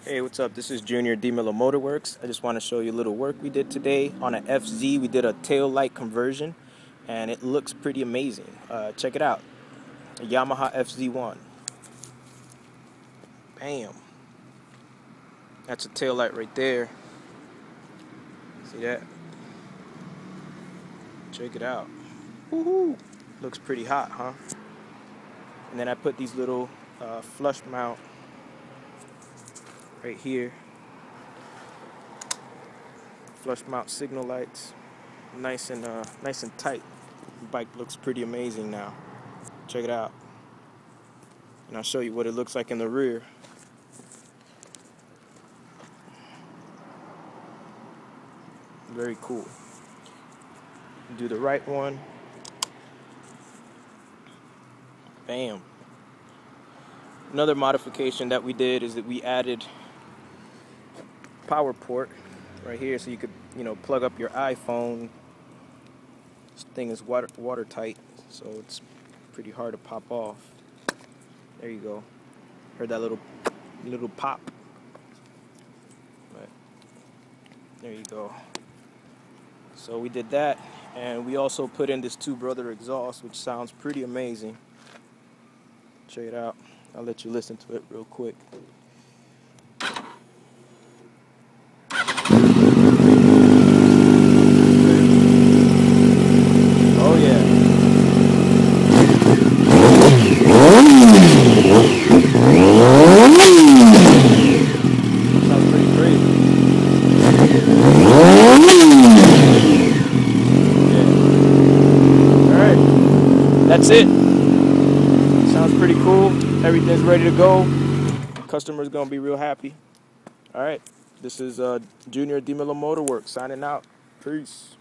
Hey, what's up? This is Junior D Miller Motorworks. I just want to show you a little work we did today on an FZ. We did a tail light conversion, and it looks pretty amazing. Check it out. A Yamaha FZ1. Bam. That's a tail light right there. See that? Check it out. Woohoo! Looks pretty hot, huh? And then I put these little flush mount right here. Flush mount signal lights, nice and tight. The bike looks pretty amazing now. Check it out, and I'll show you what it looks like in the rear. Very cool. Do the right one. Bam. Another modification that we did is that we added power port right here, so you could, plug up your iPhone. This thing is watertight, so it's pretty hard to pop off. There you go. Heard that little pop. But there you go. So we did that, and we also put in this two-brother exhaust, which sounds pretty amazing. Check it out. I'll let you listen to it real quick. Oh yeah. Sounds pretty great. Yeah. Alright. That's it. Sounds pretty cool. Everything's ready to go. Customer's gonna be real happy. Alright. This is Junior D Miller Motorworks signing out. Peace.